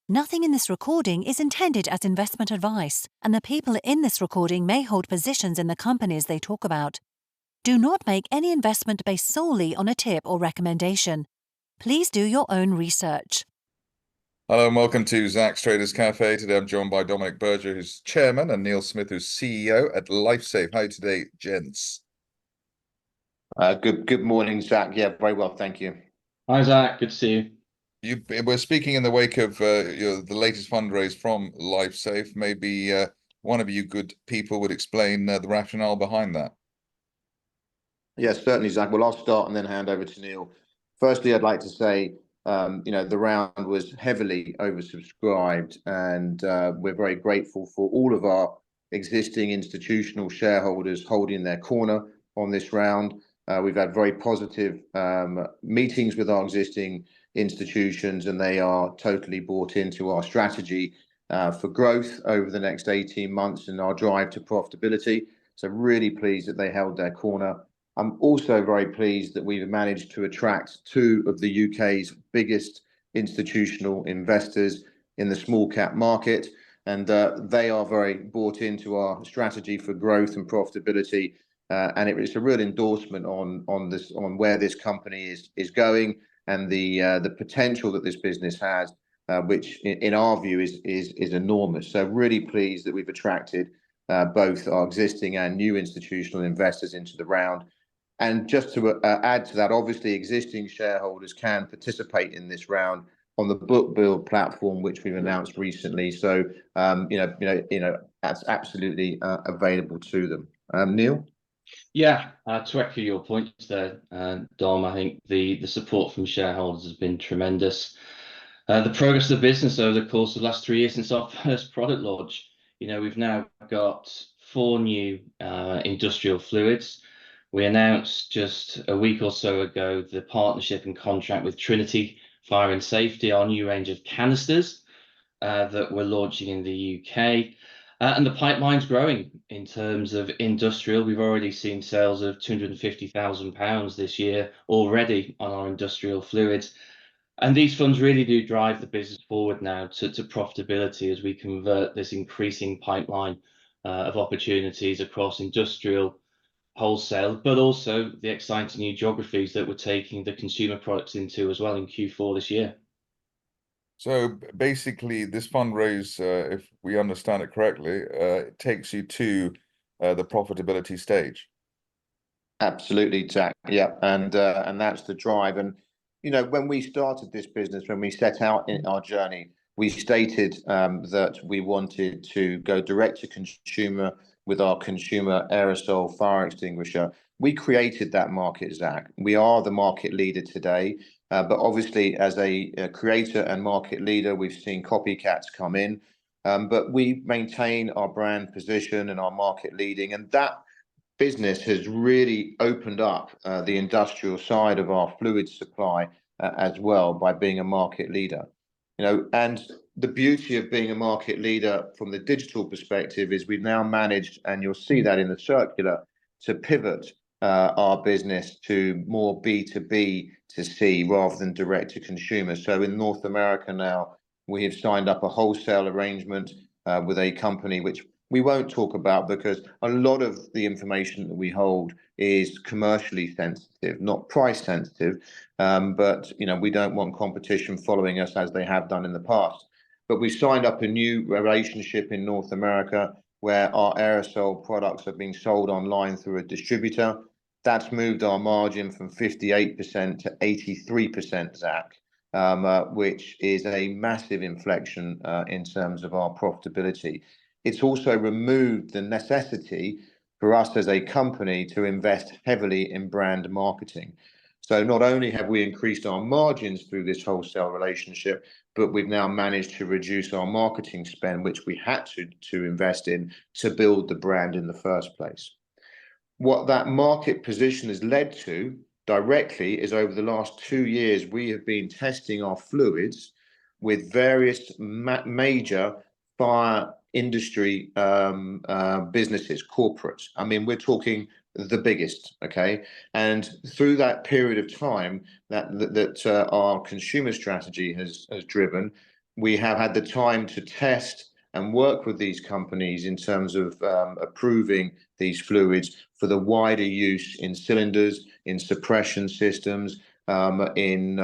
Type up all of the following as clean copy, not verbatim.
Nothing in this recording is intended as investment advice, and the people in this recording may hold positions in the companies they talk about. Do not make any investment based solely on a tip or recommendation. Please do your own research. Hello and welcome to Zak's Traders Cafe. Today I'm joined by Dominic Berger, who's chairman, and Neil Smith, who's CEO at LifeSafe. How are you today, gents? Good morning, Zak. Yeah, very well, thank you. Hi, Zak. Good to see you. We're speaking in the wake of the latest fundraise from LifeSafe. Maybe one of you good people would explain the rationale behind that. Yes, certainly, Zak. Well, I'll start and then hand over to Neil. Firstly, I'd like to say, the round was heavily oversubscribed, and we're very grateful for all of our existing institutional shareholders holding their corner on this round. We've had very positive meetings with our existing institutions, and they are totally bought into our strategy for growth over the next 18 months and our drive to profitability. So really pleased that they held their corner. I'm also very pleased that we've managed to attract two of the UK's biggest institutional investors in the small cap market, and they are very bought into our strategy for growth and profitability. And it's a real endorsement on where this company is going and the potential that this business has, which in our view is enormous. So really pleased that we've attracted both our existing and new institutional investors into the round. And just to add to that, obviously existing shareholders can participate in this round on the BookBuild platform, which we've announced recently. So that's absolutely available to them. Neil? Yeah, to echo your points there, Dom, I think the support from shareholders has been tremendous. The progress of the business over the course of the last 3 years since our first product launch, we've now got 4 new industrial fluids. We announced just a week or so ago the partnership and contract with Trinity Fire and Safety, our new range of canisters that we're launching in the UK. And the pipeline's growing in terms of industrial. We've already seen sales of £250,000 this year already on our industrial fluids. And these funds really do drive the business forward now to profitability as we convert this increasing pipeline of opportunities across industrial, wholesale, but also the exciting new geographies that we're taking the consumer products into as well in Q4 this year. So basically, this fundraise, if we understand it correctly, it takes you to the profitability stage. Absolutely, Zak. Yeah, and that's the drive. And when we started this business, when we set out in our journey, we stated that we wanted to go direct to consumer with our consumer aerosol fire extinguisher. We created that market, Zak. We are the market leader today. But obviously, as a creator and market leader, we've seen copycats come in. But we maintain our brand position and our market leading. And that business has really opened up the industrial side of our fluid supply as well by being a market leader. And the beauty of being a market leader from the digital perspective is we've now managed, and you'll see that in the circular, to pivot our business to more B2B to C rather than direct to consumer. So in North America now, we have signed up a wholesale arrangement with a company which we won't talk about because a lot of the information that we hold is commercially sensitive, not price sensitive. But we don't want competition following us as they have done in the past. But we signed up a new relationship in North America where our aerosol products are being sold online through a distributor. That's moved our margin from 58% to 83%, Zak, which is a massive inflection in terms of our profitability. It's also removed the necessity for us as a company to invest heavily in brand marketing. So not only have we increased our margins through this wholesale relationship, but we've now managed to reduce our marketing spend, which we had to invest in to build the brand in the first place. What that market position has led to directly is over the last 2 years, we have been testing our fluids with various major fire industry businesses, corporates. I mean, we're talking the biggest, okay? And through that period of time that our consumer strategy has driven, We have had the time to test and work with these companies in terms of approving these fluids for the wider use in cylinders, in suppression systems, in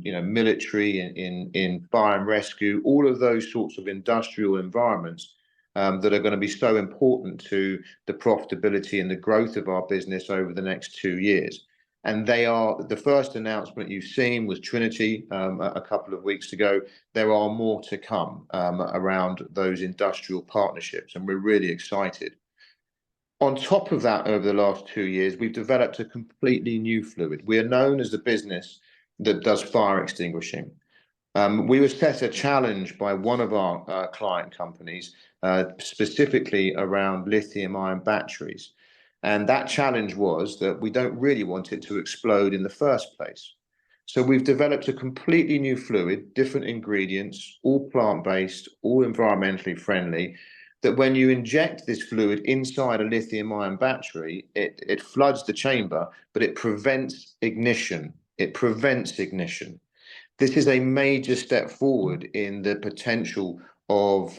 military, in fire and rescue, all of those sorts of industrial environments that are going to be so important to the profitability and the growth of our business over the next 2 years. And they are, the first announcement you've seen was Trinity a couple of weeks ago. There are more to come around those industrial partnerships, and we're really excited. On top of that, over the last 2 years, we've developed a completely new fluid. We are known as the business that does fire extinguishing. We were set a challenge by one of our client companies, specifically around lithium-ion batteries. And that challenge was that we don't really want it to explode in the first place. So we've developed a completely new fluid, different ingredients, all plant-based, all environmentally friendly, that when you inject this fluid inside a lithium-ion battery, it floods the chamber, but it prevents ignition. It prevents ignition. This is a major step forward in the potential of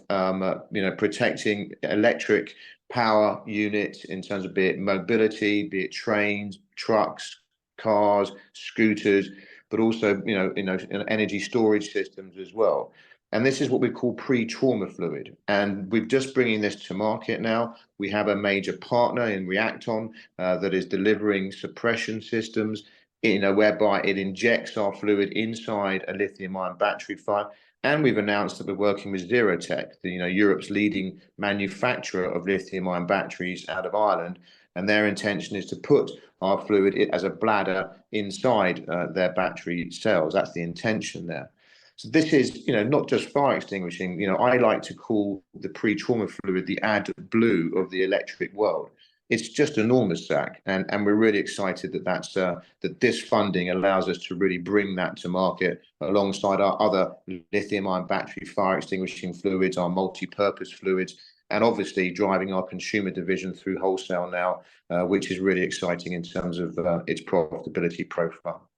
protecting electric power units in terms of be it mobility, be it trains, trucks, cars, scooters, but also energy storage systems as well. And this is what we call pre-trauma fluid. And we're just bringing this to market now. We have a major partner in Reacton that is delivering suppression systems, whereby it injects our fluid inside a lithium-ion battery fire. And we've announced that we're working with Zerotech, Europe's leading manufacturer of lithium-ion batteries out of Ireland. And their intention is to put our fluid as a bladder inside their battery cells. That's the intention there. So this is, not just fire extinguishing. I like to call the pre-trauma fluid the AdBlue of the electric world. It's just enormous, Zach, and we're really excited that this funding allows us to really bring that to market alongside our other lithium-ion battery fire extinguishing fluids, our multi-purpose fluids, and obviously driving our consumer division through wholesale now, which is really exciting in terms of its profitability profile.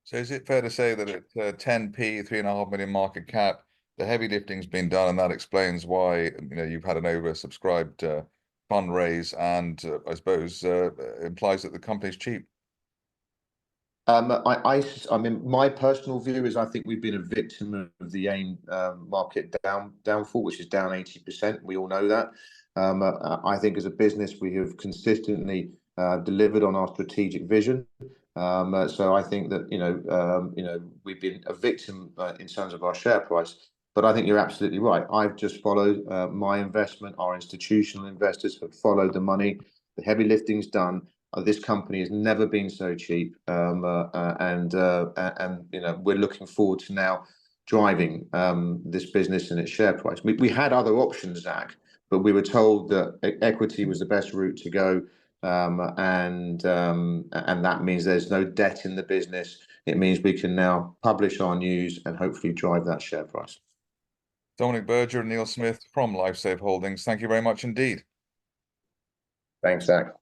So is it fair to say that at 10p, 3.5 million market cap, the heavy lifting's been done, and that explains why you've had an oversubscribed fundraise, and I suppose implies that the company's cheap? I mean, my personal view is I think we've been a victim of the AIM market downfall, which is down 80%. We all know that. I think as a business, we have consistently delivered on our strategic vision. So I think that we've been a victim in terms of our share price. But I think you're absolutely right. I've just followed my investment. Our institutional investors have followed the money. The heavy lifting's done. This company has never been so cheap, and we're looking forward to now driving this business and its share price. We had other options, Zach, but we were told that equity was the best route to go, and that means there's no debt in the business. It means we can now publish our news and hopefully drive that share price. Dominic Berger and Neil Smith from LifeSafe Holdings, thank you very much indeed. Thanks, Zach.